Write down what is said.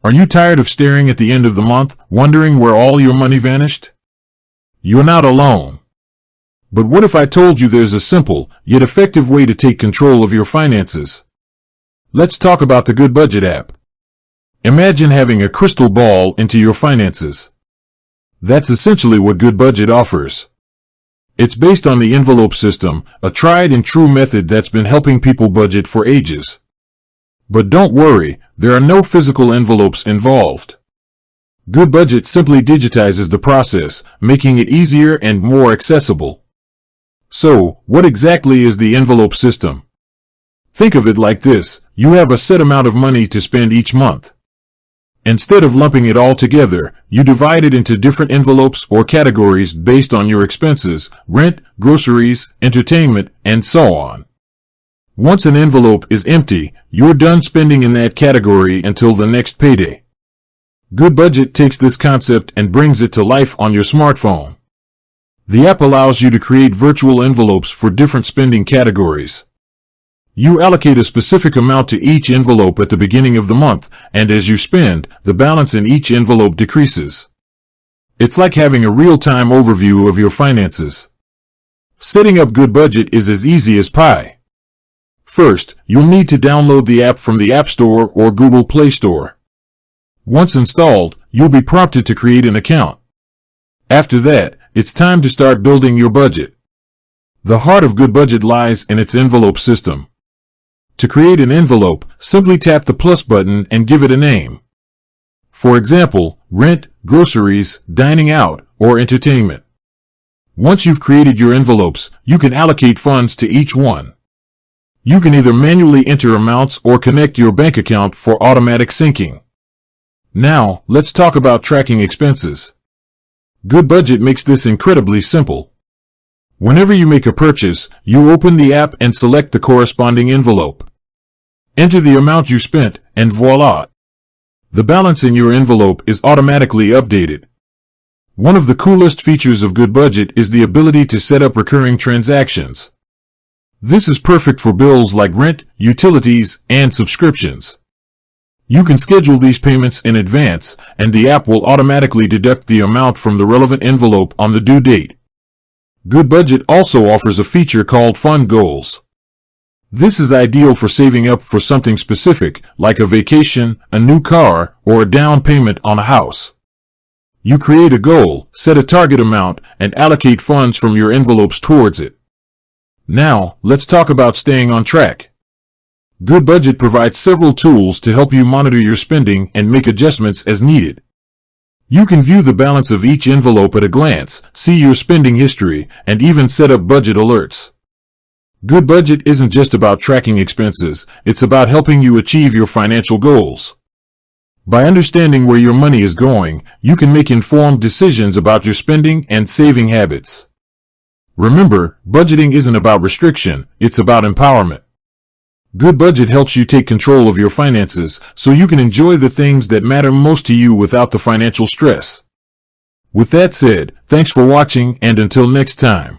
Are you tired of staring at the end of the month, wondering where all your money vanished? You're not alone. But what if I told you there's a simple, yet effective way to take control of your finances? Let's talk about the Goodbudget app. Imagine having a crystal ball into your finances. That's essentially what Goodbudget offers. It's based on the envelope system, a tried and true method that's been helping people budget for ages. But don't worry, there are no physical envelopes involved. Goodbudget simply digitizes the process, making it easier and more accessible. So, what exactly is the envelope system? Think of it like this: you have a set amount of money to spend each month. Instead of lumping it all together, you divide it into different envelopes or categories based on your expenses, rent, groceries, entertainment, and so on. Once an envelope is empty, you're done spending in that category until the next payday. Goodbudget takes this concept and brings it to life on your smartphone. The app allows you to create virtual envelopes for different spending categories. You allocate a specific amount to each envelope at the beginning of the month, and as you spend, the balance in each envelope decreases. It's like having a real-time overview of your finances. Setting up Goodbudget is as easy as pie. First, you'll need to download the app from the App Store or Google Play Store. Once installed, you'll be prompted to create an account. After that, it's time to start building your budget. The heart of Goodbudget lies in its envelope system. To create an envelope, simply tap the plus button and give it a name. For example, rent, groceries, dining out, or entertainment. Once you've created your envelopes, you can allocate funds to each one. You can either manually enter amounts or connect your bank account for automatic syncing. Now, let's talk about tracking expenses. Goodbudget makes this incredibly simple. Whenever you make a purchase, you open the app and select the corresponding envelope. Enter the amount you spent, and voila! The balance in your envelope is automatically updated. One of the coolest features of Goodbudget is the ability to set up recurring transactions. This is perfect for bills like rent, utilities, and subscriptions. You can schedule these payments in advance, and the app will automatically deduct the amount from the relevant envelope on the due date. Goodbudget also offers a feature called Fund Goals. This is ideal for saving up for something specific, like a vacation, a new car, or a down payment on a house. You create a goal, set a target amount, and allocate funds from your envelopes towards it. Now, let's talk about staying on track. Goodbudget provides several tools to help you monitor your spending and make adjustments as needed. You can view the balance of each envelope at a glance, see your spending history, and even set up budget alerts. Goodbudget isn't just about tracking expenses, it's about helping you achieve your financial goals. By understanding where your money is going, you can make informed decisions about your spending and saving habits. Remember, budgeting isn't about restriction, it's about empowerment. Goodbudget helps you take control of your finances so you can enjoy the things that matter most to you without the financial stress. With that said, thanks for watching, and until next time.